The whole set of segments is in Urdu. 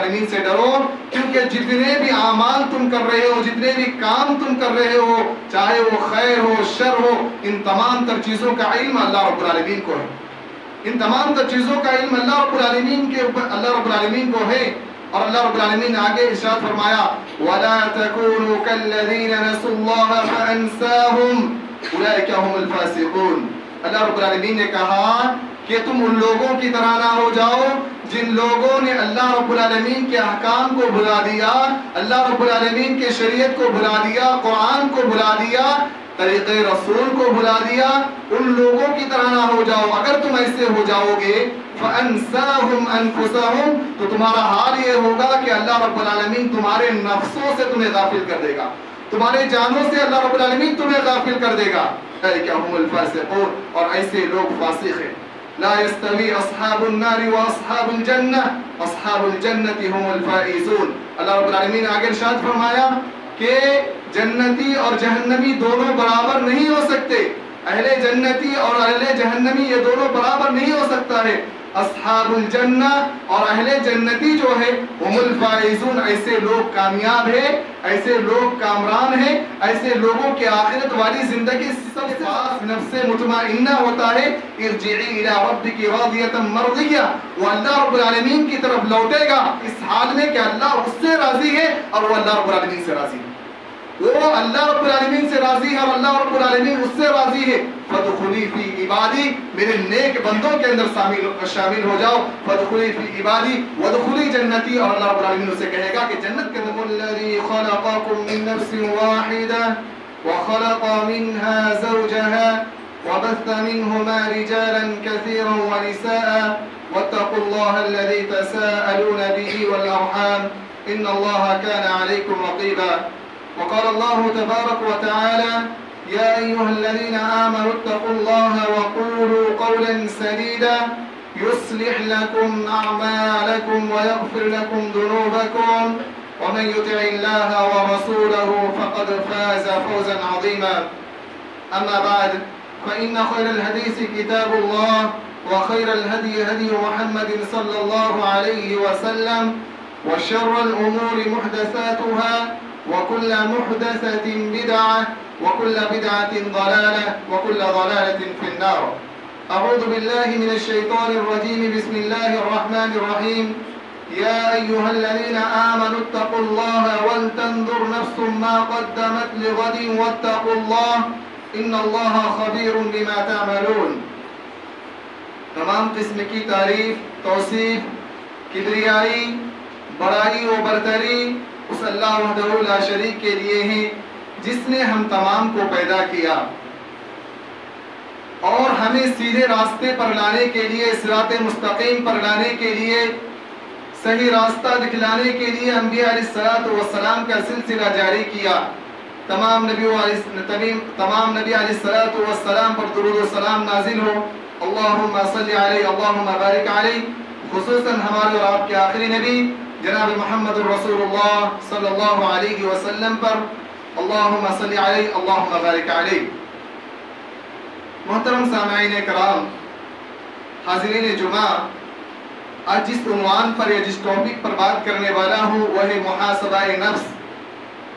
العالمین سے ڈرو، کیونکہ جتنے بھی اعمال تم کر رہے ہو، جتنے بھی کام تم کر رہے ہو، چاہے وہ خیر ہو شر ہو، ان تمام تر چیزوں کا علم اللہ رب العالمین کو ہے. ان تمام تر چیزوں کا علم اللہ رب العالمین کو ہے. اور اللہ رب العالمین نے آگے ارشاد فرمایا وَلَا تَكُونُوا كَالَّذِينَ نَسُوا اللَّهَ فَأَنْسَاهُمْ أُولَئِكَ هُمُ الْفَاسِقُونَ. اللہ رب العالمین نے کہا کہ تم ان لوگوں کی طرح نہ ہو جاؤ جن لوگوں نے اللہ رب العالمین کے احکام کو بھلا دیا، اللہ رب العالمین کے شریعت کو بھلا دیا، قرآن کو بھلا دیا، طریقے رسول کو بھلا دیا. ان لوگوں کی طرح نہ ہو جاؤ. اگر تم ایسے ہو جاؤ گے فَأَنْسَاهُمْ أَنفُسَهُمْ، تو تمہارا حال یہ ہوگا کہ اللہ رب العالمین تمہارے نفسوں سے تمہیں غافل کر دے گا، تمہارے جانوں سے اللہ رب العالمین تمہیں غافل کر دے گا. أُولَئِكَ هُمُ الْفَاسِقُونَ. اور ایسے لوگ فاسق ہیں. لا يستوي أصحاب النار وأصحاب الجنة أصحاب الجنة هم الفائزون. اللہ رب العالمین نے آگے ارشاد فرمایا کہ جنتی اور جہنمی دونوں برابر نہیں ہو سکتے. اہل جنتی اور اہل جہنمی یہ دونوں برابر نہیں ہو سکتا ہے. اصحاب الجنہ اور اہل جنتی جو ہے ہم الفائزون، ایسے لوگ کامیاب ہیں، ایسے لوگ کامران ہیں، ایسے لوگوں کے آخرت والی زندگی سب سے پاس نفس مطمئنہ ہوتا ہے. ارجعی الی ربک راضیۃ مرضیہ. وہ اللہ رب العالمین کی طرف لوٹے گا اس حال میں کہ اللہ اس سے راضی ہے اور وہ اللہ رب العالمین سے راضی ہے. وہ اللہ رب العالمین سے راضی ہے اور اللہ رب العالمین اس سے راضی ہے. فَادْخُلِي فِي عِبَادِي، میرے نیک بندوں کے اندر شامل ہو جاؤ. فَادْخُلِي فِي عِبَادِي وَادْخُلِي جنتی. اور اللہ رب العالمین اسے کہے گا کہ جنت کے اندر الَّذِي خَلَقَكُم مِّن نَّفْسٍ وَاحِدَةٍ وَخَلَقَ مِنْهَا زَوْجَهَا وَبَثَّ مِنْهُمَا رِجَالًا كَثِيرًا وَنِسَاءً وَاتَّقُوا اللَّهَ الَّذِي تَسَاءَلُونَ بِهِ وَالْأَرْحَامَ إِنَّ اللَّهَ كَانَ عَلَيْكُمْ رَقِيبًا. وقال الله تبارك وتعالى يا أيها الذين آمنوا اتقوا الله وقولوا قولا سديدا يصلح لكم أعمالكم ويغفر لكم ذنوبكم ومن يطع الله ورسوله فقد فاز فوزا عظيما. أما بعد فإن خير الحديث كتاب الله وخير الهدي هدي محمد صلى الله عليه وسلم وشر الأمور محدثاتها وكل محدثة بدعة وكل بدعة ضلالة وكل ضلالة في النار. أعوذ بالله من الشيطان الرجيم. بسم الله الرحمن الرحيم. يا أيها الذين آمنوا اتقوا الله ولتنظر نفس ما قدمت لغد واتقوا الله إن الله خبير بما تعملون. تمام قسم کی تعریف، توصیف، کبریائی، بڑائی و برتری اس اللہ وحدہ لا شریک کے لیے ہیں جس نے ہم تمام کو پیدا کیا اور ہمیں سیدھے راستے پر لانے کے لیے، صراط مستقیم پر لانے کے لیے، صحیح راستہ دکھلانے کے لیے انبیاء علیہ السلام کا سلسلہ جاری کیا. تمام نبی علیہ السلام پر درود و سلام نازل ہو. اللہم صلی علیہ، اللہم بارک علیہ. خصوصاً ہمارے اور آپ کے آخری نبی جناب محمد رسول اللہ صلی اللہ علیہ وسلم پر اللہم صلی علیہ، اللہم بارک علیہ. محترم سامعین کرام، حاضرین جمعہ، آج جس عنوان پر یا جس ٹاپک پر بات کرنے والا ہوں وہ ہے محاسبہ نفس،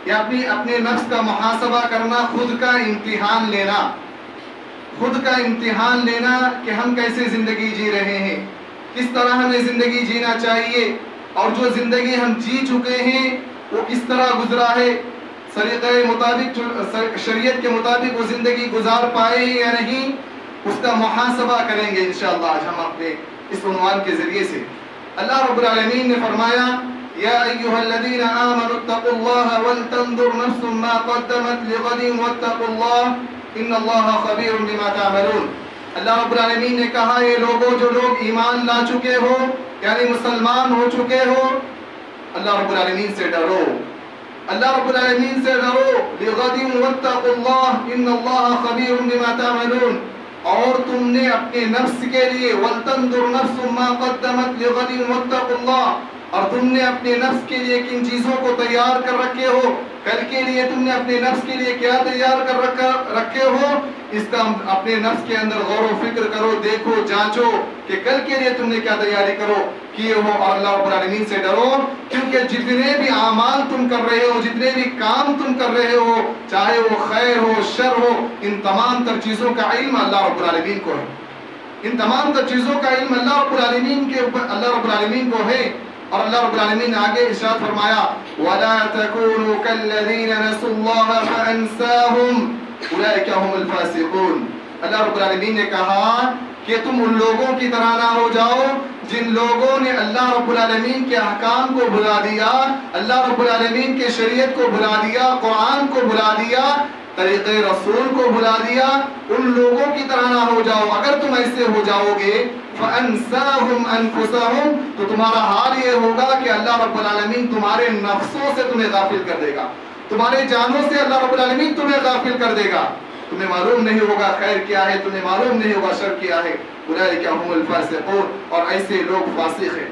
یا اپنے نفس کا محاسبہ کرنا، خود کا امتحان لینا. خود کا امتحان لینا کہ ہم کیسے زندگی جی رہے ہیں، کس طرح ہمیں زندگی جینا چاہیے، اور جو زندگی ہم جی چکے ہیں وہ کس طرح گزرا ہے، طریقے مطابق شریعت کے مطابق وہ زندگی گزار پائے یا نہیں، اس کا محاسبہ کریں گے انشاءاللہ آج ہم اپنے اس عنوان کے ذریعے سے. اللہ رب العالمین نے فرمایا یا ایھا الذین آمنوا اتقوا اللہ ولتنظر نفس ما قدمت لغد واتقوا اللہ ان اللہ خبیر بما تعملون. اللہ رب العالمین نے کہا یہ لوگوں جو لوگ ایمان لا چکے ہو، یعنی مسلمان ہو چکے ہو، اللہ رب العالمین سے ڈرو، اللہ رب العالمین سے ڈرو. لغد واتقوا اللہ ان اللہ خبیر بما تعملون. اور تم نے اپنے نفس کے لیے ولتنظر نفس ما قدمت لغد واتقوا اللہ، اور تم نے اپنے نفس کے لیے کن چیزوں کو تیار کر رکھے ہو، کل کے لیے تم نے اپنے نفس کے لیے کیا تیار کر رکھے ہو، اس کا اپنے نفس کے اندر غور و فکر کرو، دیکھو، جانچو کہ کل کے لیے تم نے کیا تیاری کرو کیے ہو، اور اللہ رب العالمین سے ڈرو، کیونکہ جتنے بھی اعمال تم کر رہے ہو، جتنے بھی کام تم کر رہے ہو، چاہے وہ خیر ہو شر ہو، ان تمام تر چیزوں کا علم اللہ رب العالمین کو ہے. ان تمام تر چیزوں کا علم اللہ رب العالمین کو ہے. اور اللہ رب العالمین نے آگے ارشاد فرمایا وَلَا تَكُونُوا كَالَّذِينَ نَسُوا اللَّهَ فَأَنْسَاهُمْ أُولَئِكَ هُمُ الْفَاسِقُونَ. اللہ رب العالمین نے کہا کہ تم ان لوگوں کی طرح نہ ہو جاؤ جن لوگوں نے اللہ رب العالمین کے احکام کو بھلا دیا، اللہ رب العالمین کے شریعت کو بھلا دیا، قرآن کو بھلا دیا، طریقے رسول کو بھلا دیا. ان لوگوں کی طرح نہ ہو جاؤ. اگر تم ایسے ہو جاؤ گے فَأَنْسَاهُمْ أَنفُسَهُمْ تو تمہارا حال یہ ہوگا کہ اللہ رب العالمین تمہارے نفسوں سے تمہیں غافل کر دے گا، تمہارے جانوں سے اللہ رب العالمین تمہیں غافل کر دے گا. تمہیں معلوم نہیں ہوگا خیر کیا ہے، تمہیں معلوم نہیں ہوگا شر کیا ہے. أُولَئِكَ هُمُ الْفَاسِقُونَ. اور ایسے لوگ فاسق ہیں.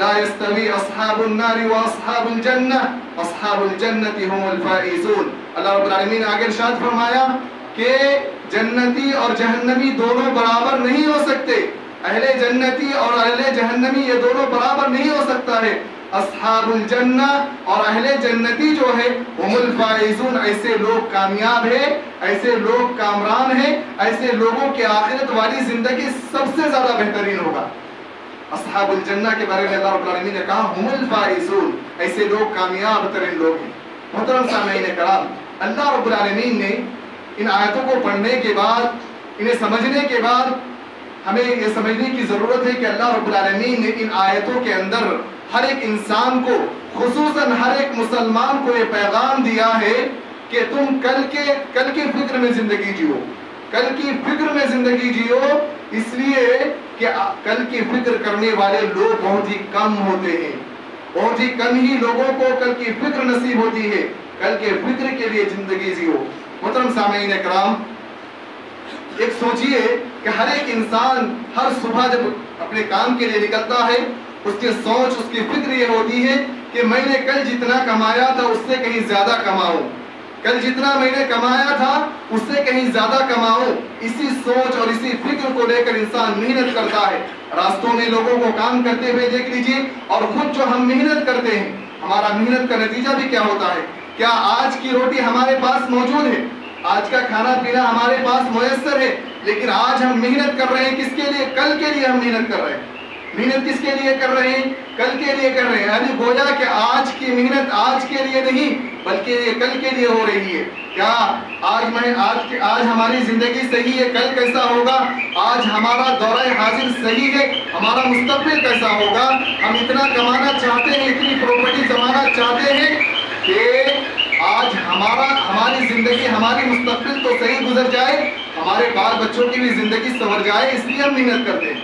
لا يستوي أصحاب النار وأصحاب الجنة أصحاب الجنة هم الفائزون. اللہ رب العالمین نے آگے ارشاد فرمایا کہ جنتی اور جہنمی دونوں برابر نہیں ہو سکتے. اہل جنتی اور اہل جہنمی یہ دونوں برابر نہیں ہو سکتا ہے. اصحاب الجنہ اور اہل جنتی جو ہے هم الفائزون، ایسے لوگ کامیاب ہیں، ایسے لوگ کامران ہیں، ایسے لوگوں کی آخرت والی زندگی سب سے زیادہ بہترین ہوگا. اصحاب الجنہ کے بارے میں اللہ رب العالمین نے کہا هم الفائزون، ایسے لوگ کامیاب ترین لوگ ہیں. محترم سامعین کرام، اللہ رب العالمین نے ان آیتوں کو پڑھنے کے بعد، انہیں سمجھنے کے بعد ہمیں یہ سمجھنے کی ضرورت ہے کہ اللہ رب العالمین نے ان آیتوں کے اندر ہر ایک انسان کو، خصوصاً ہر ایک مسلمان کو یہ پیغام دیا ہے کہ تم کل کی فکر میں زندگی جیو، کل کی فکر میں زندگی جیو. اس لیے کہ کل کی فکر کرنے والے لوگ بہت ہی کم ہوتے ہیں، بہت ہی کم ہی لوگوں کو کل کی فکر نصیب ہوتی ہے. کل کے فکر کے لیے زندگی جیو. محترم سامعین کرام، ایک سوچئے کہ ہر ایک انسان ہر صبح جب اپنے کام کے لیے نکلتا ہے، اس کی سوچ، اس کی فکر یہ ہوتی ہے کہ میں نے کل جتنا کمایا تھا اس سے کہیں زیادہ کماؤں، کل جتنا میں نے کمایا تھا اس سے کہیں زیادہ کماؤں. اسی سوچ اور اسی فکر کو لے کر انسان محنت کرتا ہے. راستوں میں لوگوں کو کام کرتے ہوئے دیکھ لیجئے، اور خود جو ہم محنت کرتے ہیں، ہمارا محنت کا نتیجہ بھی کیا ہوتا ہے. کیا آج کی روٹی ہمارے پاس موجود ہے، آج کا کھانا پینا ہمارے پاس میسر ہے، لیکن آج ہم محنت کر رہے ہیں کس کے لیے؟ کل کے لیے ہم محنت کر رہے ہیں. محنت کس کے لیے کر رہے ہیں؟ کل کے لیے کر رہے ہیں. یعنی گویا کہ آج کی محنت آج کے لیے نہیں بلکہ یہ کل کے لیے ہو رہی ہے. کیا آج ہماری زندگی صحیح ہے، کل کیسا ہوگا؟ آج ہمارا دورہ حاضر صحیح ہے، ہمارا مستقبل کیسا ہوگا؟ ہم اتنا کمانا چاہتے ہیں، اتنی پراپرٹی جمانا چاہتے ہیں کہ آج ہماری زندگی، ہماری مستقبل تو صحیح گزر جائے، ہمارے بال بچوں کی بھی زندگی سنور جائے. اس لیے ہم محنت کرتے ہیں،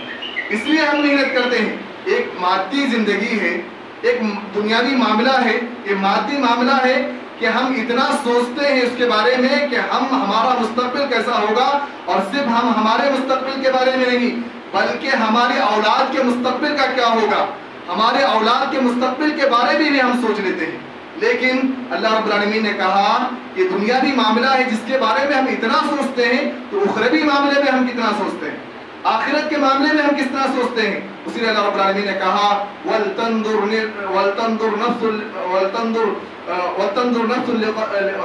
اس لیے ہم محنت کرتے ہیں. ایک مادی زندگی ہے، ایک دنیاوی معاملہ ہے، یہ مادی معاملہ ہے کہ ہم اتنا سوچتے ہیں اس کے بارے میں کہ ہمارا مستقبل کیسا ہوگا، اور صرف ہم ہمارے مستقبل کے بارے میں نہیں بلکہ ہمارے اولاد کے مستقبل کا کیا ہوگا، ہمارے اولاد کے مستقبل کے بارے میں بھی ہم سوچ لیتے ہیں. لیکن اللہ رب العالمین نے کہا یہ دنیاوی معاملہ ہے جس کے بارے میں ہم اتنا سوچتے ہیں، تو اخروی معاملے میں ہم کتنا سوچتے ہیں، آخرت کے معاملے میں ہم کس طرح سوچتے ہیں. اسی لیے اللہ رب العالمین نے کہا وَلْتَنْظُرْ نَفْسٌ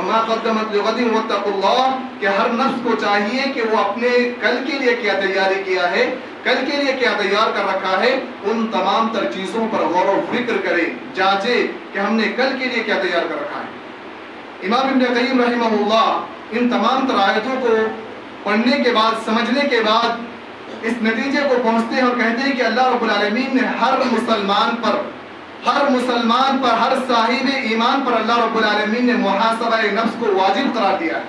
مَا قَدَّمَتْ لِغَدٍ وَاتَّقُوا اللَّهَ کہ ہر نفس کو چاہیے کہ وہ اپنے کل کے لیے کیا تیاری کیا ہے، کل کے لیے کیا تیار کر رکھا ہے، ان تمام تر چیزوں پر غور و فکر کرے، جانچے کہ ہم نے کل کے لیے کیا تیار کر رکھا ہے. امام ابن قیم رحمہ اللہ ان تمام تر آیتوں کو پڑھنے کے بعد، سمجھنے کے بعد اس نتیجے کو پہنچتے ہیں اور کہتے ہیں کہ اللہ رب العالمین نے ہر مسلمان پر، ہر صاحب ایمان پر اللہ رب العالمین نے محاسبہ نفس کو واجب قرار دیا ہے.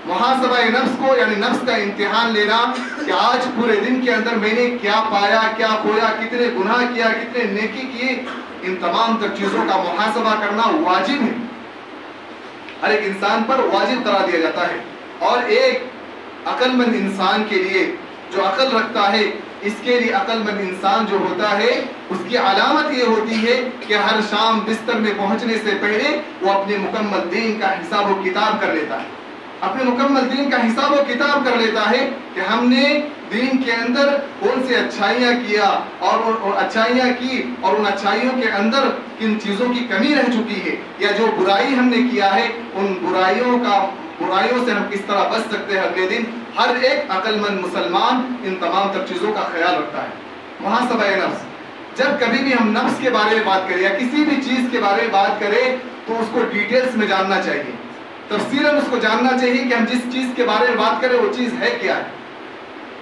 محاسبہ نفس کو یعنی نفس کا امتحان لینا کہ آج پورے دن کے اندر میں نے کیا پایا، کیا کھویا، کتنے گناہ کیا، کتنے نیکی کیے، ان تمام تر چیزوں کا محاسبہ کرنا واجب ہے، ہر ایک انسان پر واجب قرار دیا جاتا ہے. اور ایک عقل مند انسان کے لیے جو عقل رکھتا ہے اس کے لیے عقل مند انسان جو ہوتا ہے اس کی علامت یہ ہوتی ہے کہ ہر شام بستر میں پہنچنے سے پہلے وہ اپنے مکمل دین کا حساب و کتاب کر لیتا ہے، اپنے مکمل دین کا حساب و کتاب کر لیتا ہے کہ ہم نے دین کے اندر کون سی اچھائیاں کیا اور اچھائیاں کی، اور ان اچھائیوں کے اندر کن چیزوں کی کمی رہ چکی ہے، یا جو برائی ہم نے کیا ہے ان برائیوں سے ہم کس طرح بچ سکتے ہیں اگلے دن۔ ہر ایک عقل مند مسلمان ان تمام تر چیزوں کا خیال رکھتا ہے۔ محاسبہ نفس، جب کبھی بھی ہم نفس کے بارے میں بات کریں یا کسی بھی چیز کے بارے میں بات کریں تو اس کو ڈیٹیلز میں جاننا چاہیے، تفصیلاً اس کو جاننا چاہیے کہ ہم جس چیز کے بارے میں بات کریں وہ چیز ہے کیا ہے۔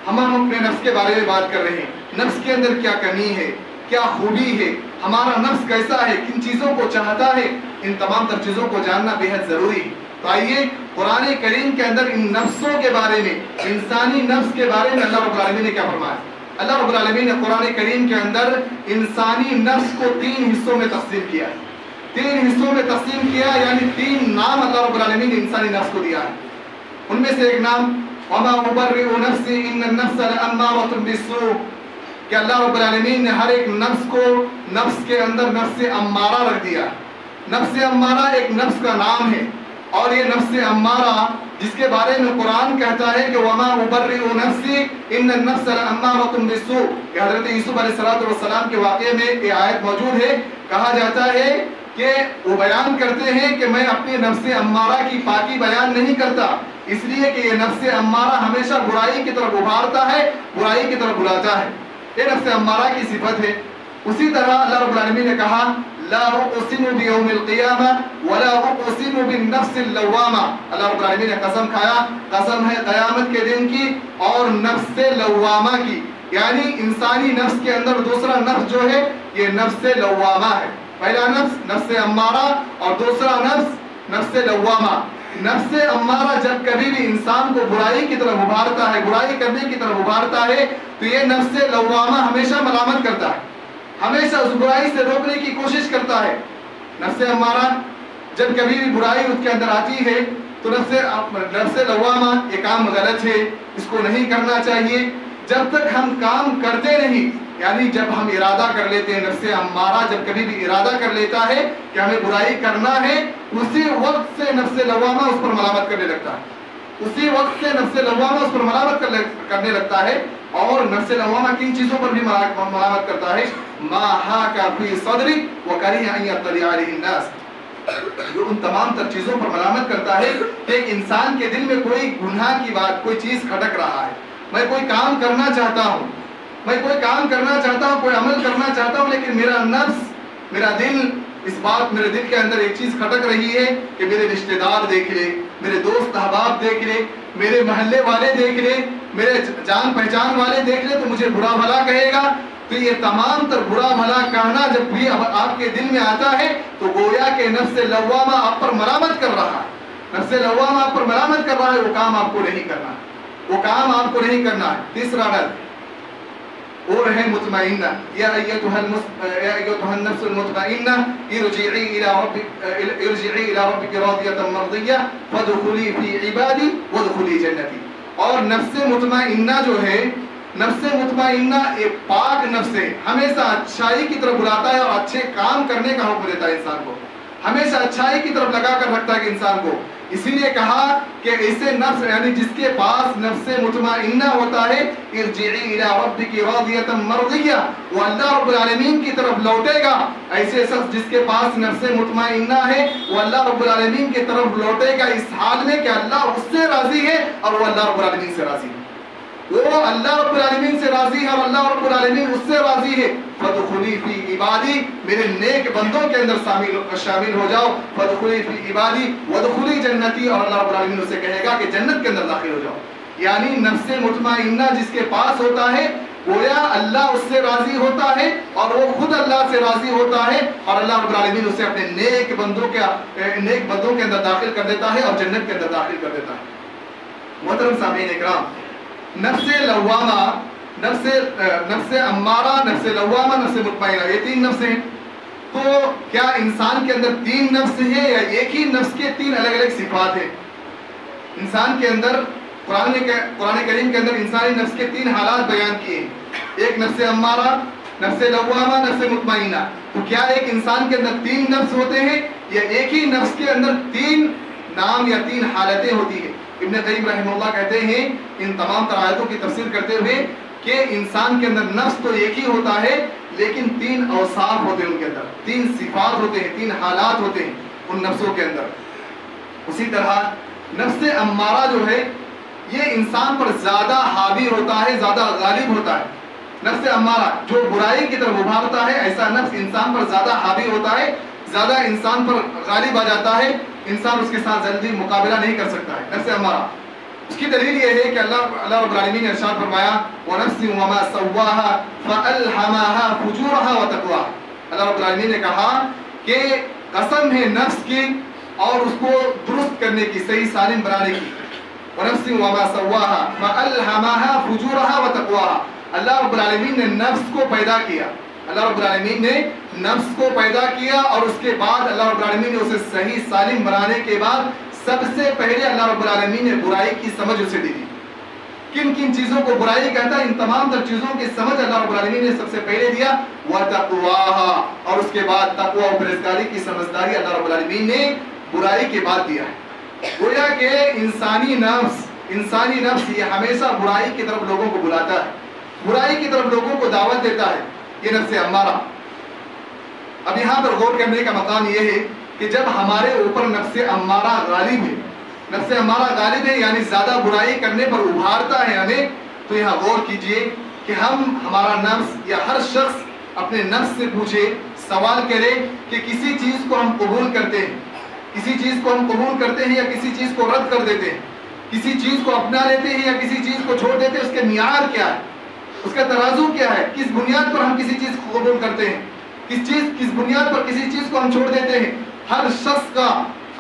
ہم اپنے نفس کے بارے میں بات کر رہے ہیں، نفس کے اندر کیا کمی ہے، کیا خوبی ہے، ہمارا نفس کیسا ہے، کن چیزوں کو چاہتا ہے، ان تمام تر چیزوں کو جاننا بے حد ضروری ہے۔ تو آئیے قرآن کریم کے اندر ان نفسوں کے بارے میں، انسانی نفس کے بارے میں اللہ رب العالمین نے کیا فرمایا؟ اللہ رب العالمین نے قرآن کریم کے اندر انسانی نفس کو 3 حصوں میں تقسیم کیا ہے، 3 حصوں میں تقسیم کیا، یعنی 3 نام اللہ رب العالمین نے انسانی نفس کو دیا ہے۔ ان میں سے ایک نام وَمَا أُبَرِّئُ نَفْسِي إِنَّ النَّفْسَ لَأَمَّارَةٌ بِالسُّوءِ، کہ اللہ رب العالمین نے ہر ایک نفس کو نفس کے اندر نفس امارہ رکھ دیا۔ نفس امارہ ایک نفس کا نام ہے، اور یہ نفس امارہ جس کے بارے میں قرآن کہتا ہے کہ وَمَا أُبَرِّئُ نَفْسِي إِنَّ النَّفْسَ لَأَمَّارَةٌ بِالسُّوءِ، کہ حضرت یوسف علیہ السلام کے واقعے میں یہ آیت موجود ہے، کہا جاتا ہے کہ وہ بیان کرتے ہیں کہ میں اپنے نفس امارہ کی پاکی بیان نہیں کرتا، اس لیے کہ یہ نفس امارہ ہمیشہ برائی کی طرف ابھارتا ہے، برائی کی طرف بلاتا ہے، یہ نفس امارہ کی صفت ہے۔ اسی طرح اللہ رب العالمین نے کہا لا اقسم بیوم القیامہ ولا اقسم بالنفس اللوامہ، اللہ رب العالمین نے قسم کھایا، قسم ہے قیامت کے دن کی اور نفس لوامہ کی، یعنی انسانی نفس کے اندر دوسرا نفس جو ہے یہ نفس لوامہ ہے۔ پہلا نفس نفس امارہ اور دوسرا نفس نفس لوامہ۔ نفس امارہ جب کبھی بھی انسان کو برائی کی طرف ابھارتا ہے، برائی کرنے کی طرف ابھارتا ہے، تو یہ نفس لوامہ ہمیشہ ملامت کرتا ہے، ہمیشہ اس برائی سے روکنے کی کوشش کرتا ہے۔ نفس امارہ جب کبھی بھی برائی اس کے اندر آتی ہے تو نفس لوامہ یہ کام غلط ہے، اس کو نہیں کرنا چاہیے، جب تک ہم کام کرتے نہیں، یعنی جب ہم ارادہ کر لیتے ہیں، نفس امارہ جب کبھی بھی ارادہ کر لیتا ہے کہ ہمیں برائی کرنا ہے، اسی وقت سے نفس لوامہ اس پر ملامت کرنے لگتا ہے، اسی وقت سے نفس لوامہ اس پر ملامت کرنے لگتا ہے۔ اور نفس لوامہ کن چیزوں پر بھی ملامت کرتا ہے؟ ما حاک فی صدرک وکریہ ان یطلع علیہ الناس، جو ان تمام تر چیزوں پر ملامت کرتا ہے کہ ایک انسان کے دل میں کوئی گناہ کی بات، کوئی چیز کھٹک رہا ہے، میں کوئی کام کرنا چاہتا ہوں، میں کوئی کام کرنا چاہتا ہوں، کوئی عمل کرنا چاہتا ہوں، لیکن میرا نفس، میرا دل، اس بات میرے دل کے اندر ایک چیز کھٹک رہی ہے کہ میرے رشتہ دار دیکھ لے، میرے دوست احباب دیکھ لے، میرے محلے والے دیکھ لے، میرے جان پہچان والے دیکھ لے تو مجھے برا بھلا کہے گا۔ تو یہ تمام تر برا بھلا کہنا جب بھی آپ کے دل میں آتا ہے تو گویا کہ نفس لوامہ آپ پر ملامت کر رہا ہے، نفس لوامہ آپ پر ملامت کر رہا ہے، وہ کام آپ کو نہیں کرنا، وہ کام آپ کو نہیں کرنا ہے۔ تیسرا نفس اور ہے مطمئنہ، یا ایتھا النفس المطمئنہ ارجعی الی ربک راضیۃ مرضیہ فادخلی فی عبادی وادخلی جنتی۔ اور نفس مطمئنہ جو ہے، نفس مطمئنہ ایک پاک نفس ہے، ہمیشہ اچھائی کی طرف بلاتا ہے اور اچھے کام کرنے کا حکم دیتا ہے انسان کو، ہمیشہ اچھائی کی طرف لگا کر رکھتا ہے کہ انسان کو۔ اسی لیے کہا کہ ایسے نفس، یعنی جس کے پاس نفس مطمئنہ ہوتا ہے، ارجعی الی ربک راضیۃ مرضیہ، وہ اللہ رب العالمین کی طرف لوٹے گا۔ ایسے شخص جس کے پاس نفس مطمئنہ ہے وہ اللہ رب العالمین کی طرف لوٹے گا اس حال میں کہ اللہ اس سے راضی ہے اور وہ اللہ رب العالمین سے راضی ہے، وہ اللہ رب العالمین سے راضی ہے اور اللہ رب العالمین اس سے راضی ہے۔ فادخلی فی عبادی، میرے نیک بندوں کے اندر شامل ہو جاؤ، فادخلی فی عبادی وادخلی جنتی، اور اللہ رب العالمین اسے کہے گا کہ جنت کے اندر داخل ہو جاؤ۔ یعنی نفس مطمئنہ جس کے پاس ہوتا ہے گویا اللہ اس سے راضی ہوتا ہے اور وہ خود اللہ سے راضی ہوتا ہے، اور اللہ رب العالمین اسے اپنے نیک بندوں کے اندر داخل کر دیتا ہے اور جنت کے اندر داخل کر دیتا ہے۔ محترم سامعین اکرام، نفس لوامہ، نفس امارہ، نفس لوامہ، نفس مطمئنہ، یہ 3 نفس ہیں۔ تو کیا انسان کے اندر 3 نفس ہیں یا ایک ہی نفس کے 3 الگ الگ صفات ہیں؟ انسان کے اندر قرآن کریم کے اندر انسانی نفس کے 3 حالات بیان کیے ہیں۔ ایک نفس امارہ، نفس لوامہ، نفس مطمئنہ. تو کیا ایک انسان کے اندر 3 نفس ہوتے ہیں یا ایک ہی نفس کے اندر 3 نام یا 3 حالتیں ہوتی ہیں؟ ابن قیم رحمہ اللہ کہتے ہیں ان تمام تر آیتوں کی تفسیر کرتے ہوئے کہ انسان کے اندر نفس تو ایک ہی ہوتا ہے لیکن 3 اوصاف ہوتے ہیں، ان کے اندر 3 صفات ہوتے ہیں، 3 حالات ہوتے ہیں ان نفسوں کے اندر. اسی طرح نفس امارہ جو ہے یہ انسان پر زیادہ حاوی ہوتا ہے، زیادہ غالب ہوتا ہے. نفس امارہ جو برائی کی طرف ابھارتا ہے، ایسا نفس انسان پر زیادہ حاوی ہوتا ہے، زیادہ انسان پر غالب آ جاتا ہے، انسان اس کے ساتھ جلدی مقابلہ نہیں کر سکتا ہے. نفس امارہ اس کی دلیل یہ ہے کہ اللہ رب العالمین نے ارشاد فرمایا وَنَفْسٍ وَمَا سَوَّاهَا فَأَلْهَمَهَا فُجُورَهَا وَتَقْوَاهَا. اللہ رب العالمین نے کہا کہ قسم ہے نفس کی اور اس کو درست کرنے کی، صحیح سالم بنانے کی. وَنَفْسٍ وَمَا سَوَّاهَا فَأَلْهَمَهَا فُجُورَهَا وَتَقْوَاهَا. اللہ رب العالمین نے نفس کو پیدا کیا، اللہ رب العالمین نے نفس کو پیدا کیا اور اس کے بعد اللہ رب العالمین نے اسے صحیح سالم بنانے کے بعد سب سے پہلے اللہ رب العالمین نے برائی کی سمجھ اسے دی. کن کن چیزوں کو برائی کہتا ہے، ان تمام تر چیزوں کی سمجھ اللہ رب العالمین نے سب سے پہلے دیا. وَتَقْوَاهَا اور اس کے بعد تقوی و پرہیزگاری کی سمجھداری اللہ رب العالمین نے برائی کے بعد دیا ہے. گویا کہ انسانی نفس یہ ہمیشہ برائی کی طرف لوگوں کو بلاتا ہے، برائی کی طرف لوگوں کو دعوت دیتا ہے، یہ نفس امارہ. اب یہاں پر غور کرنے کا مقام یہ ہے کہ جب ہمارے اوپر نفس امارہ غالب ہے، نفس امارہ غالب ہے یعنی زیادہ برائی کرنے پر ابھارتا ہے ہمیں، تو یہاں غور کیجئے کہ ہمارا نفس یا ہر شخص اپنے نفس سے پوچھے، سوال کرے کہ کسی چیز کو ہم قبول کرتے ہیں، کسی چیز کو ہم قبول کرتے ہیں یا کسی چیز کو رد کر دیتے ہیں، کسی چیز کو اپنا لیتے ہیں یا کسی چیز کو چھوڑ دیتے ہیں، اس کے معیار کیا ہے، اس کا ترازو کیا ہے، کس بنیاد پر ہم کسی چیز کو قبول کرتے ہیں، کس بنیاد پر کسی چیز کو ہم چھوڑ دیتے ہیں. ہر شخص کا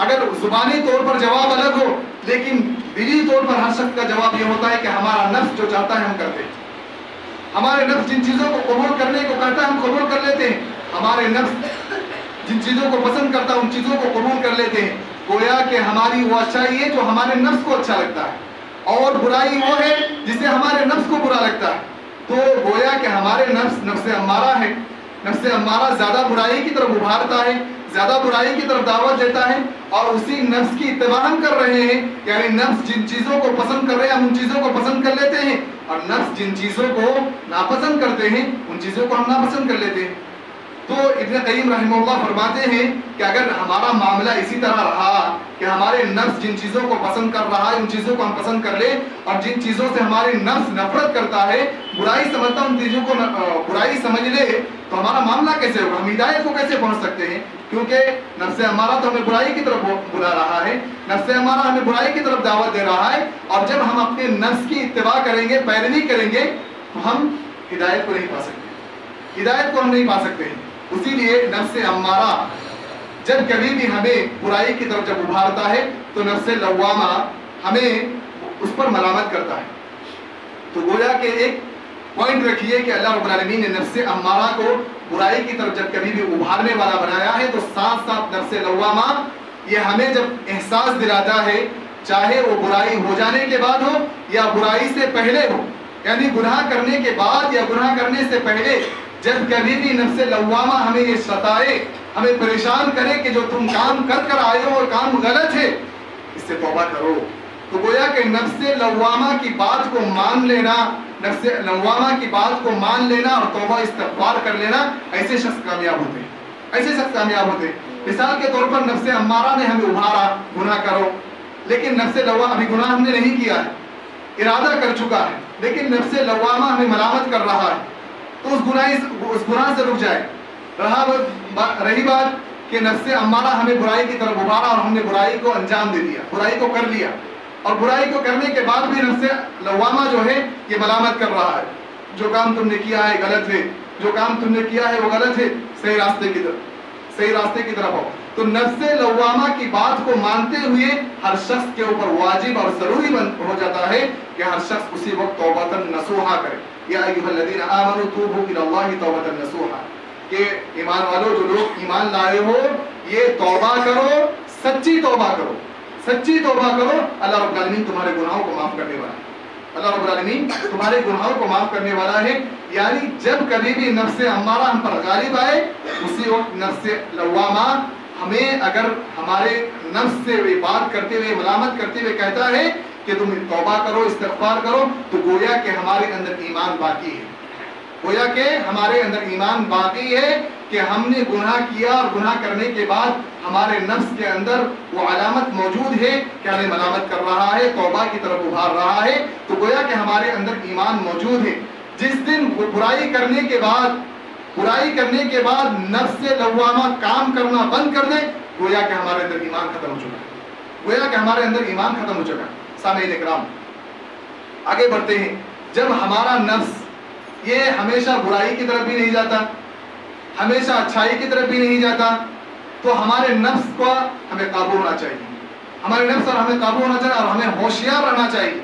اگر زبانی طور پر جواب الگ ہو لیکن دلی طور پر ہر شخص کا جواب یہ ہوتا ہے کہ ہمارا نفس جو چاہتا ہے ہم کرتے ہیں. ہمارے نفس جن چیزوں کو قبول کرنے کو کہتا ہے ہم قبول کر لیتے ہیں، ہمارے نفس جن چیزوں کو پسند کرتا ہے ان چیزوں کو قبول کر لیتے ہیں. گویا کہ ہماری وہ اچھائی ہے جو ہمارے نفس کو اچھا لگتا ہے اور برائی وہ ہے جسے ہمارے نفس کو برا لگتا ہے. تو گویا کہ ہمارے نفس امارہ ہے، نفس امارہ زیادہ برائی کی طرف ابھارتا ہے، زیادہ برائی کی طرف دعوت دیتا ہے اور اسی نفس کی اتباع ہم کر رہے ہیں. یعنی نفس جن چیزوں کو پسند کر رہے ہیں ہم ان چیزوں کو پسند کر لیتے ہیں اور نفس جن چیزوں کو ناپسند کرتے ہیں ان چیزوں کو ہم ناپسند کر لیتے ہیں. تو ابن قیم رحمہ اللہ فرماتے ہیں کہ اگر ہمارا معاملہ اسی طرح رہا کہ ہمارے نفس جن چیزوں کو پسند کر رہا ہے ان چیزوں کو ہم پسند کر لیں اور جن چیزوں سے ہمارے نفس نفرت کرتا ہے، برائی سمجھتا ان چیزوں کو برائی سمجھ لے، تو ہمارا معاملہ کیسے ہوگا؟ ہم ہدایت کو کیسے پہنچ سکتے ہیں؟ کیونکہ نفس امارہ تو ہمیں برائی کی طرف بلا رہا ہے، نفس امارہ ہمیں برائی کی طرف دعوت دے رہا ہے اور جب ہم اپنے نفس کی اتباع کریں گے، پیروی کریں گے تو ہم ہدایت کو نہیں پا سکتے، ہدایت کو ہم نہیں پا سکتے ہیں. اسی لیے نفس امارہ جب کبھی بھی ہمیں برائی کی طرف جب ابھارتا ہے تو نفس لوامہ ہمیں اس پر ملامت کرتا ہے. تو گویا کہ ایک پوائنٹ رکھیے کہ اللہ رب العالمین نے نفس امارہ کو برائی کی طرف جب کبھی بھی ابھارنے والا بنایا ہے تو ساتھ ساتھ نفس لوامہ یہ ہمیں جب احساس دلاتا ہے، چاہے وہ برائی ہو جانے کے بعد ہو یا برائی سے پہلے ہو، یعنی گناہ کرنے کے بعد یا گناہ کرنے سے پہلے جب کبھی بھی نفس لوامہ ہمیں یہ ستائے، ہمیں پریشان کرے کہ جو تم کام کر آئے ہو اور کام غلط ہے، اس سے توبہ کرو. تو گویا کہ نفس لوامہ کی بات کو مان لینا، نفس لوامہ کی بات کو مان لینا اور توبہ استغفار کر لینا، ایسے شخص کامیاب ہوتے ہیں، ایسے شخص کامیاب ہوتے ہیں. مثال کے طور پر نفس امارہ نے ہمیں ابھارا گناہ کرو، لیکن نفس لوامہ ابھی گناہ ہم نے نہیں کیا ہے، ارادہ کر چکا ہے، لیکن نفس لوامہ ہمیں ملامت کر رہا ہے تو اس گناہ سے رک جائے. رہی بات کہ نفس امارہ ہمیں برائی کی طرف ابھارا اور ہم نے برائی کو انجام دے دیا، برائی کو کر لیا اور برائی کو کرنے کے بعد بھی نفس لوامہ جو ہے یہ ملامت کر رہا ہے، جو کام تم نے کیا ہے غلط ہے، جو کام تم نے کیا ہے وہ غلط ہے، صحیح راستے کی طرف آؤ. تو نفس لوامہ کی بات کو مانتے ہوئے ہر شخص کے اوپر واجب اور ضروری ہو جاتا ہے کہ ہر شخص اسی وقت توبۃ نصوحا کرے. یا ایھا الذین آمنوا توبوا الی اللہ توبۃ نصوحا، کہ ایمان والو جو لوگ ایمان لائے ہو یہ توبہ کرو، سچی توبہ کرو، سچی توبہ کرو، اللہ رب العالمین تمہارے گناہوں کو معاف کرنے والا ہے. اللہ رب العالمین تمہارے گناہوں کو معاف کرنے والا ہے. یعنی جب کبھی بھی نفس امارہ ہم پر غالب آئے اسی وقت نفس لوامہ ہمیں اگر ہمارے نفس سے بات کرتے ہوئے ملامت کرتے ہوئے کہتا ہے کہ تم توبہ کرو استغفار کرو تو گویا کہ ہمارے اندر ایمان باقی ہے. گویا کہ ہمارے اندر ایمان باقی ہے کہ ہم نے گناہ کیا اور گناہ کرنے کے بعد ہمارے نفس کے اندر وہ علامت موجود ہے کہ ہمیں ملامت کر رہا ہے توبہ کی طرف ابھار رہا ہے. تو گویا کہ ہمارے اندر ایمان موجود ہے. جس دن وہ برائی کرنے کے بعد نفس لوامہ کام کرنا بند کر دے گویا کہ ہمارے اندر ایمان ختم ہو چکا ہے. گویا کہ ہمارے اندر ایمان ختم ہو چکا ہے. سامعین اکرام آگے بڑھتے ہیں. جب ہمارا نفس یہ ہمیشہ برائی کی طرف بھی نہیں جاتا ہمیشہ اچھائی کی طرف بھی نہیں جاتا تو ہمارے نفس کو ہمیں قابو ہونا چاہیے. ہمارے نفس اور ہمیں قابو ہونا چاہیے اور ہمیں ہوشیار رہنا چاہیے.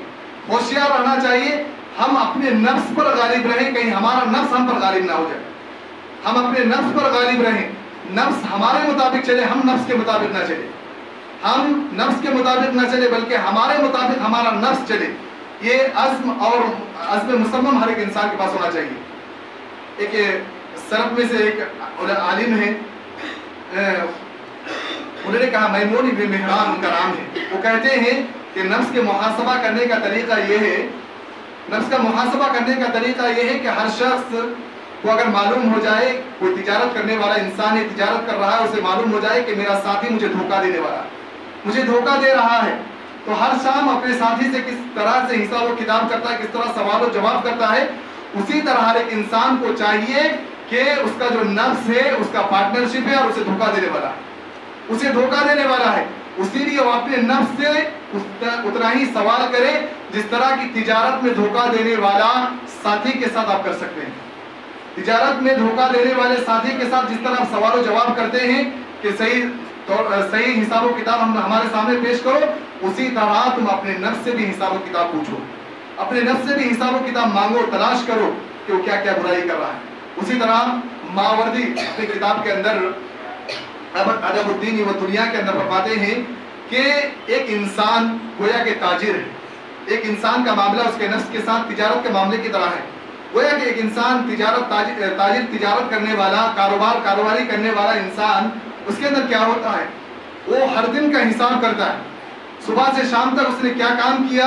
ہوشیار رہنا چاہیے ہم اپنے نفس پر غالب رہیں کہیں ہمارا نفس ہم پر غالب نہ ہو جائے. ہم اپنے نفس پر غالب رہیں. نفس ہمارے مطابق چلے ہم نفس کے مطابق نہ چلے. ہم نفس کے مطابق نہ چلے بلکہ ہمارے مطابق ہمارا نفس چلے. یہ عزم اور عزم مصمم ہر ایک انسان کے پاس ہونا چاہیے. ایک سلف میں سے ایک عالم ہے انہوں نے کہا میمون بن مہران ان کا نام ہے. وہ کہتے ہیں کہ نفس کے محاسبہ کرنے کا طریقہ یہ ہے نفس کا محاسبہ کرنے کا طریقہ یہ ہے کہ ہر شخص کو اگر معلوم ہو جائے کوئی تجارت کرنے والا انسان ہے تجارت کر رہا ہے اسے معلوم ہو جائے کہ میرا ساتھی مجھے دھوکہ دینے والا مجھے دھوکہ دے رہا ہے تو ہر شام اپنے ساتھی سے کس طرح سے حساب و کتاب کرتا ہے کس طرح سوال و جواب کرتا ہے. اسی طرح ہر ایک انسان کو چاہیے کہ اس کا جو نفس ہے اس کا پارٹنرشپ ہے اور اسے دھوکہ دینے والا ہے اسی لیے وہ اپنے نفس سے اتنا ہی سوال کرے جس طرح کی تجارت میں دھوکہ دینے والا ساتھی کے ساتھ آپ کر سکتے ہیں. تجارت میں دھوکہ دینے والے ساتھی کے ساتھ جس طرح آپ سوال و جواب کرتے ہیں کہ صحیح حساب و کتاب ہم ہمارے سامنے پیش کرو اسی طرح تم اپنے نفس سے بھی حساب و کتاب پوچھو. اپنے نفس سے بھی حساب و کتاب مانگو تلاش کرو کہ وہ کیا کیا برائی کر رہا ہے. اسی طرح ماوردی اپنی کتاب کے اندر ادب الدین و دنیا کے اندر فرماتے ہیں کہ ایک انسان گویا کہ تاجر ہے. ایک انسان کا معاملہ اس کے نفس کے ساتھ تجارت کے معاملے کی طرح ہے. گویا کہ ایک انسان تاجر تجارت کرنے والا کاروباری کرنے والا انسان اس کے اندر کیا ہوتا ہے وہ ہر دن کا حساب کرتا ہے. صبح سے شام تک اس نے کیا کام کیا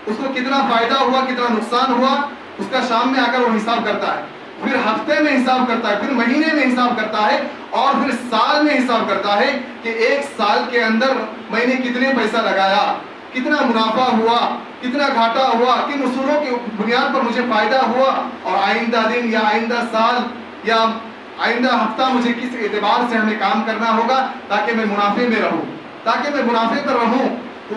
اس کو کتنا فائدہ ہوا کتنا نقصان ہوا اس کا شام میں آ کر وہ حساب کرتا ہے. پھر ہفتے میں حساب کرتا ہے پھر مہینے میں حساب کرتا ہے اور پھر سال میں حساب کرتا ہے کہ ایک سال کے اندر میں نے کتنے پیسہ لگایا کتنا منافع ہوا کتنا گھاٹا ہوا کن اصولوں کی بنیاد پر مجھے فائدہ ہوا اور آئندہ دن یا آئندہ سال یا آئندہ ہفتہ مجھے کس اعتبار سے ہمیں کام کرنا ہوگا تاکہ میں منافع پر رہوں.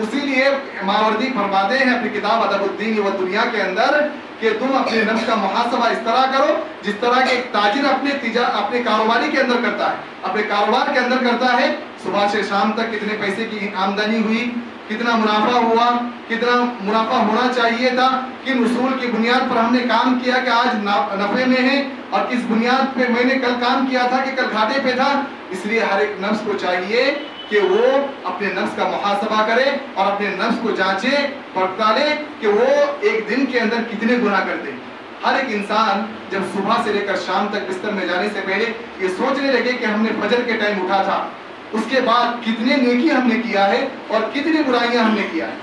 اسی لیے ماوردی فرماتے ہیں اپنی کتاب ادب الدین و دنیا کے اندر کہ تم اپنے نفس کا محاسبہ اس طرح کرو جس طرح کہ ایک تاجر اپنے کاروباری کے اندر کرتا ہے اپنے کاروبار کے اندر کرتا ہے. صبح سے شام تک کتنے پیسے کی آمدنی ہوئی کتنا منافع ہوا کتنا منافع ہونا چاہیے تھا کن اصول کی بنیاد پر ہم نے کام کیا کہ آج نفع میں ہے اور کس بنیاد پہ میں نے کل کام کیا تھا کہ کل گھاٹے پہ تھا. اس لیے ہر ایک نفس کو چاہیے کہ وہ اپنے نفس کا محاسبہ کرے اور اپنے نفس کو جانچے پڑتالے کہ وہ ایک دن کے اندر کتنے گناہ کرتے ہیں. ہر ایک انسان جب صبح سے لے کر شام تک بستر میں جانے سے پہلے یہ سوچنے لگے کہ ہم نے فجر کے ٹائم اٹھا تھا اس کے بعد کتنے نیکی ہم نے کیا ہے اور کتنی برائیاں ہم نے کیا ہے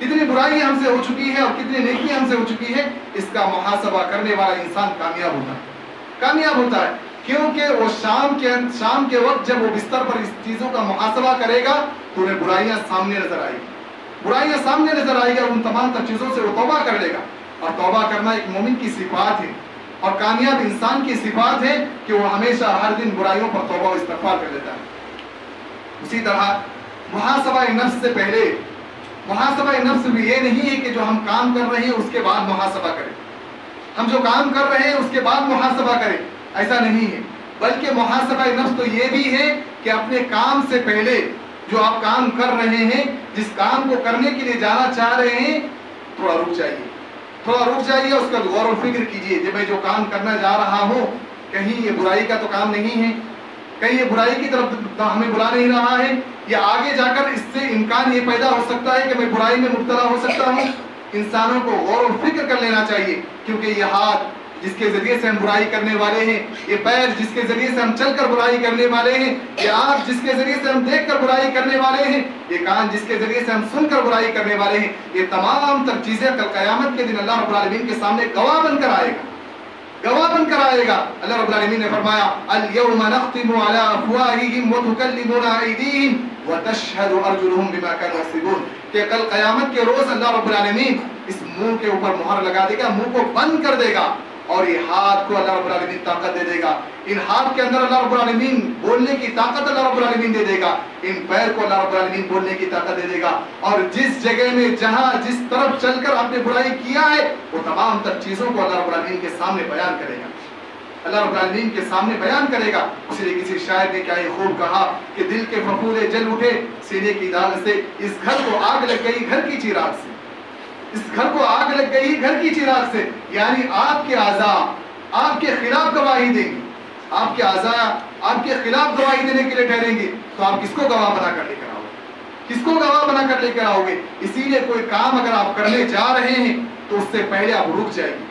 کتنی برائیاں ہم سے ہو چکی ہے اور کتنی نیکی ہم سے ہو چکی ہے. اس کا محاسبہ کرنے والا انسان کامیاب ہوتا ہے کیونکہ وہ شام کے وقت جب وہ بستر پر اس چیزوں کا محاسبہ کرے گا تو انہیں برائیاں سامنے نظر آئے گی اور ان تمام تر چیزوں سے وہ توبہ کر لے گا. اور توبہ کرنا ایک مومن کی صفات ہے اور کامیاب انسان کی صفات ہے کہ وہ ہمیشہ ہر دن برائیوں پر توبہ و استغفار کر لیتا ہے. اسی طرح محاسبہ نفس سے پہلے محاسبہ نفس بھی یہ نہیں ہے کہ جو ہم کام کر رہے ہیں اس کے بعد محاسبہ کریں. ہم جو کام کر رہے ہیں اس کے بعد محاسبہ کریں ایسا نہیں ہے بلکہ محاسبہ نفس تو یہ بھی ہے کہ اپنے کام سے پہلے جو آپ کام کر رہے ہیں جس کام کو کرنے کے لیے جانا چاہ رہے ہیں تھوڑا رک جائیے اس کا غور و فکر کیجئے کہ میں جو کام کرنا جا رہا ہوں کہیں یہ برائی کا تو کام نہیں ہے کہیں یہ برائی کی طرف ہمیں بلا نہیں رہا ہے یا آگے جا کر اس سے امکان یہ پیدا ہو سکتا ہے کہ میں برائی میں مبتلا ہو سکتا ہوں. انسانوں کو غور و فکر کر لینا چاہیے، کیونکہ یہ ہاتھ جس کے ذریعے سے ہم برائی کرنے والے ہیں، یہ پیر جس کے ذریعے سے ہم چل کر برائی کرنے والے ہیں، یہ آنکھ جس کے ذریعے سے ہم دیکھ کر برائی کرنے والے ہیں، یہ کان جس کے ذریعے سے ہم سن کر برائی کرنے والے ہیں، یہ تمام تر چیزیں کل قیامت کے دن اللہ رب العالمین کے سامنے گواہ بن کر آئے گا، گواہ بن کر آئے گا۔ اللہ رب العالمین نے فرمایا اليوم نختم على افواههم وتكلمنا ايديهم وتشهد ارجلهم بما كانوا يكسبون، کہ کل قیامت کے روز اللہ رب العالمین اس منہ کے اوپر مہر لگا دے گا، منہ کو بند کر دے گا، اور یہ ہاتھ کو اللہ رب العالمین طاقت دے دے گا، ان ہاتھ کے اندر اللہ رب العالمین بولنے کی طاقت اللہ رب العالمین دے دے گا، ان پیر کو اللہ رب العالمین بولنے کی طاقت دے دے گا، اور جس جگہ میں جہاں جس طرف چل کر آپ نے برائی کیا ہے وہ تمام تر چیزوں کو اللہ رب العالمین کے سامنے بیان کرے گا، اللہ رب العالمین کے سامنے بیان کرے گا۔ اس لیے کسی شاعر نے کیا یہ خوب کہا کہ دل کے پھپھولے جل اٹھے سینے کی داغ سے، اس گھر کو آگ لگ گئی گھر کی چراغ سے، اس گھر کو آگ لگ گئی گھر کی چراغ سے، یعنی آپ کے اعضاء آپ کے خلاف گواہی دیں گے، آپ کے اعضاء آپ کے خلاف گواہی دینے کے لیے ٹھہریں گے، تو آپ کس کو گواہ بنا کر لے کر آؤ گے، کس کو گواہ بنا کر لے کر آؤ گے؟ اسی لیے کوئی کام اگر آپ کرنے جا رہے ہیں تو اس سے پہلے آپ رک جائیں گے،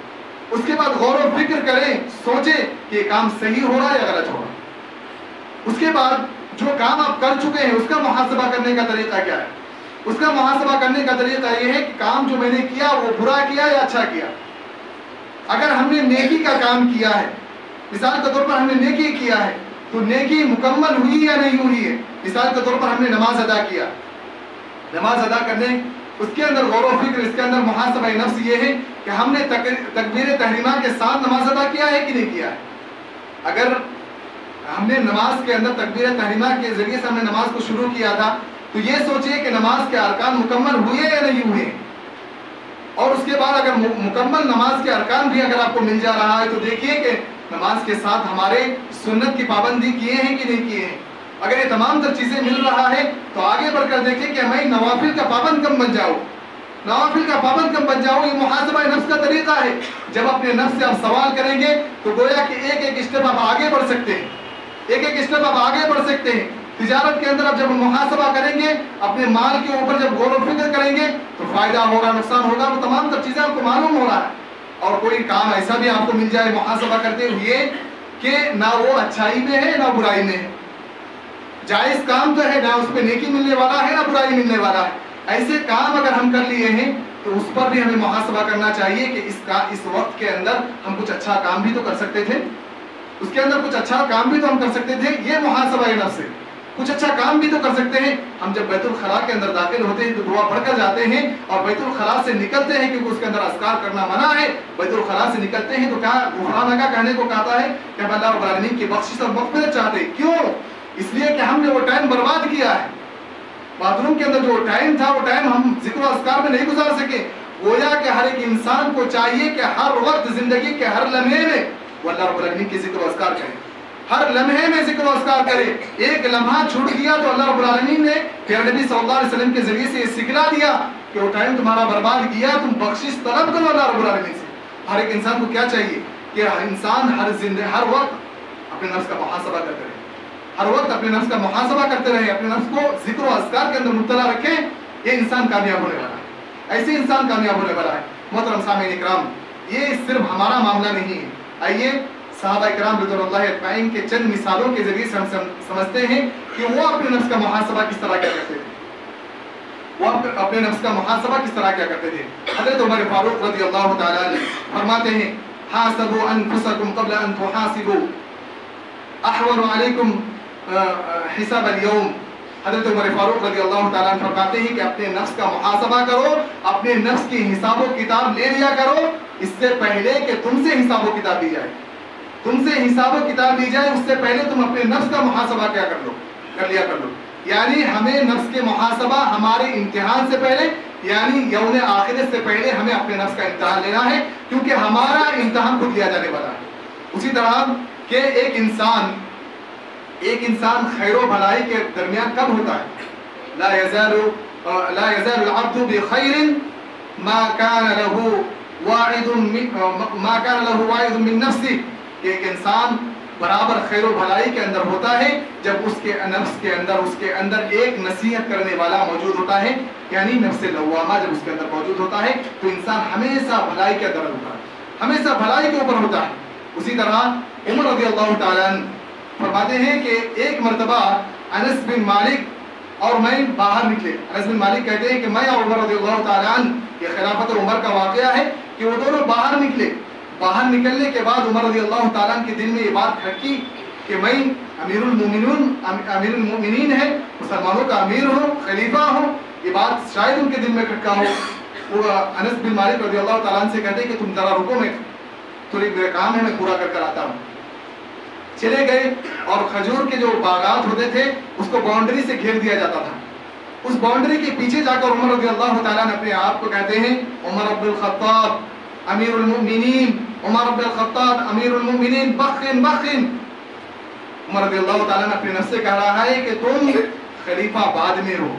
اس کے بعد غور و فکر کریں، سوچیں کہ یہ کام صحیح ہو رہا ہے یا غلط ہو رہا ہے۔ اس کے بعد جو کام آپ کر چکے ہیں اس کا محاسبہ کرنے کا طریقہ کیا ہے؟ اس کا محاسبہ کرنے کا طریقہ یہ ہے کہ کام جو میں نے کیا وہ برا کیا یا اچھا کیا۔ اگر ہم نے نیکی کا کام کیا ہے، مثال کے طور پر ہم نے نیکی کیا ہے تو نیکی مکمل ہوئی یا نہیں ہوئی ہے؟ مثال کے طور پر ہم نے نماز ادا کیا، نماز ادا کرنے اس کے اندر غور و فکر، اس کے اندر محاسبہ نفس یہ ہے کہ ہم نے تکبیر تحریمہ کے ساتھ نماز ادا کیا ہے کہ نہیں کیا ہے۔ اگر ہم نے نماز کے اندر تکبیر تحریمہ کے ذریعے سے ہم نے نماز کو شروع کیا تھا تو یہ سوچئے کہ نماز کے ارکان مکمل ہوئے یا نہیں ہوئے، اور اس کے بعد اگر مکمل نماز کے ارکان بھی اگر آپ کو مل جا رہا ہے تو دیکھیے کہ نماز کے ساتھ ہمارے سنت کی پابندی کیے ہیں کہ نہیں کیے ہیں۔ اگر یہ تمام تر چیزیں مل رہا ہے تو آگے بڑھ کر دیکھیں کہ میں نوافل کا پابند کم بن جاؤں، نوافل کا پابند کم بن جاؤں۔ یہ محاسبہ نفس کا طریقہ ہے۔ جب اپنے نفس سے آپ سوال کریں گے تو گویا کہ ایک ایک اسٹیپ آپ آگے بڑھ سکتے ہیں، ایک ایک اسٹیپ آپ آگے بڑھ سکتے ہیں۔ تجارت کے اندر آپ جب محاسبہ کریں گے، اپنے مال کے اوپر جب غور و فکر کریں گے تو فائدہ ہوگا، نقصان ہوگا، وہ تمام تر چیزیں آپ کو معلوم ہو رہا ہے۔ اور کوئی کام ایسا بھی آپ کو مل جائے محاسبہ کرتے ہوئے کہ نہ وہ اچھائی میں ہے نہ برائی میں ہے، جائز کام تو ہے، نہ اس پہ نیکی ملنے والا ہے نہ برائی ملنے والا ہے، ایسے کام اگر ہم کر لیے ہیں تو اس پر بھی ہمیں محاسبہ کرنا چاہیے کہ اس وقت کے اندر ہم کچھ اچھا کام بھی تو کر سکتے تھے، اس کے اندر کچھ اچھا کام بھی تو ہم کر سکتے تھے۔ یہ محاسبہ نفس سے کچھ اچھا کام بھی تو کر سکتے ہیں۔ ہم جب بیت الخلاء کے اندر داخل ہوتے ہیں تو دعا پڑھ کر جاتے ہیں، اور بیت الخلاء سے نکلتے ہیں کیونکہ اس کے اندر اذکار کرنا منع ہے، بیت الخلاء سے نکلتے ہیں تو کیا غفرانک کہنے کو کہتا ہے کہ ہم اللہ رب العالمین کی بخشش اور مغفرت چاہتے ہیں۔ کیوں؟ اس لیے کہ ہم نے وہ ٹائم برباد کیا ہے، باتھ روم کے اندر جو ٹائم تھا وہ ٹائم ہم ذکر و اذکار میں نہیں گزار سکے۔ گویا کہ ہر ایک انسان کو چاہیے کہ ہر وقت زندگی کے ہر لمحے میں وہ اللہ رب العالمین کی ذکر و اذکار کرے، ہر لمحے میں ذکر و اذکار کرے۔ ایک لمحہ چھوٹ گیا تو اللہ رب العالمین نے پھر نبی صلی اللہ علیہ وسلم کے ذریعے سے یہ سکھلا دیا کہ وہ ٹائم تمہارا برباد کیا، تم بخشش طلب کرو اللہ رب العالمین سے۔ ہر ایک انسان کو کیا چاہیے کہ انسان ہر وقت اپنے نفس کا محاسبہ کرتے رہے، ہر وقت اپنے نفس کا محاسبہ کرتے رہے، اپنے نفس کو ذکر و اذکار کے اندر مبتلا رکھیں۔ یہ انسان کامیاب ہونے والا ہے، ایسے انسان کامیاب ہونے والا ہے۔ محترم سامعین اکرام، یہ صرف ہمارا معاملہ نہیں ہے۔ آئیے صحابہ کرام رضوان اللہ اجمعین کے چند مثالوں کے ذریعے سے ہم سمجھتے ہیں کہ وہ اپنے نفس کا محاسبہ کس طرح کیا کرتے تھے، وہ اپنے نفس کا محاسبہ کس طرح کیا کرتے تھے۔ حضرت عمر فاروق رضی اللہ تعالیٰ عنہ فرماتے ہیں حاسبوا انفسکم قبل ان تحاسبوا احور علیکم حساب اليوم۔ حضرت عمر فاروق رضی اللہ تعالیٰ عنہ فرماتے ہیں کہ اپنے نفس کا محاسبہ کرو، اپنے نفس کی حساب و کتاب لے لیا کرو اس سے پہلے کہ تم سے حساب و کتاب لی جائے، تم سے حساب و کتاب لی جائے اس سے پہلے تم اپنے نفس کا محاسبہ کیا کر لیا کر لو۔ یعنی ہمیں نفس کے محاسبہ ہمارے امتحان سے پہلے، یعنی یوم آخرت سے پہلے ہمیں اپنے نفس کا امتحان لینا ہے، کیونکہ ہمارا امتحان خود لیا جانے والا ہے۔ اسی طرح کہ ایک انسان خیر و بھلائی کے درمیان کب ہوتا ہے؟ لا يزال العبد بخير ما كان له واعظ من نفسه، کہ ایک انسان برابر خیر و بھلائی کے اندر ہوتا ہے جب اس کے نفس کے اندر اس کے اندر ایک نصیحت کرنے والا موجود ہوتا ہے، یعنی نفس لوامہ جب اس کے اندر موجود ہوتا ہے تو انسان ہمیشہ بھلائی کے اندر ہوتا ہے، ہمیشہ بھلائی کے اوپر ہوتا ہے۔ اسی طرح عمر رضی اللہ تعالیٰ عنہ فرماتے ہیں کہ ایک مرتبہ انس بن مالک اور میں باہر نکلے۔ انس بن مالک کہتے ہیں کہ میں اور عمر رضی اللہ تعالیٰ عنہ، یہ خلافت عمر کا واقعہ ہے کہ وہ دونوں باہر نکلے۔ باہر نکلنے کے بعد عمر رضی اللہ تعالیٰ عنہ کے دل میں یہ بات کھٹکی کہ میں امیر المومنین ہے، مسلمانوں کا امیر ہوں، خلیفہ ہوں، یہ بات شاید ان کے دل میں کھٹکا ہو۔ وہ انس بن مالک رضی اللہ تعالیٰ عنہ سے کہتے ہیں کہ تم ذرا رکو، میں تھوڑی میرا کام ہے، میں پورا کر کر آتا ہوں۔ چلے گئے اور کھجور کے جو باغات ہوتے تھے اس کو باؤنڈری سے گھیر دیا جاتا تھا۔ اس باؤنڈری کے پیچھے جا کر عمر رضی اللہ تعالیٰ نے اپنے آپ کو کہتے ہیں عمر بن الخطاب امیر المؤمنین، عمر بن الخطاب امیر المؤمنین، بخن بخن۔ عمر رضی اللہ تعالیٰ نے اپنے نفس سے کہہ رہا ہے کہ تم خلیفہ بعد میں ہو،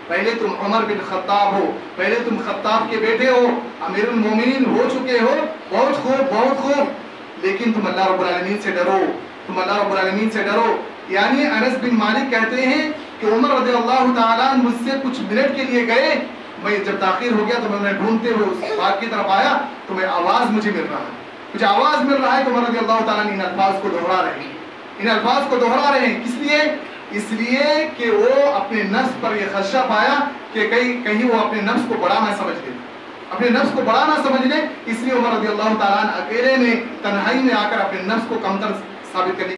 پہلے تم عمر بن خطاب ہو، پہلے تم خطاب کے بیٹے ہو، امیر المومنین ہو چکے ہو، بہت خوب بہت خوب، لیکن تم اللہ رب العالمین سے ڈرو، تم اللہ رب العالمین سے ڈرو۔ یعنی انس بن مالک کہتے ہیں کہ عمر رضی اللہ تعالیٰ مجھ سے کچھ منٹ کے لیے گئے، میں جب تاخیر ہو گیا تو میں انہیں ڈھونڈتے ہوئے اس بات کی طرف آیا تو میں آواز مجھے مل رہا ہے، مجھے آواز مل رہا ہے کہ عمر رضی اللہ تعالیٰ نے ان الفاظ کو دہرا رہے ہیں، ان الفاظ کو دہرا رہے ہیں۔ کس لیے؟ اس لیے کہ وہ اپنے نفس پر یہ خدشہ پایا کہ کہیں وہ اپنے نفس کو بڑا نہ سمجھ لے، اپنے نفس کو بڑا نہ سمجھ لے، اس لیے عمر رضی اللہ تعالیٰ اکیلے میں تنہائی میں آ کر اپنے نفس کو کمتر ثابت کرنے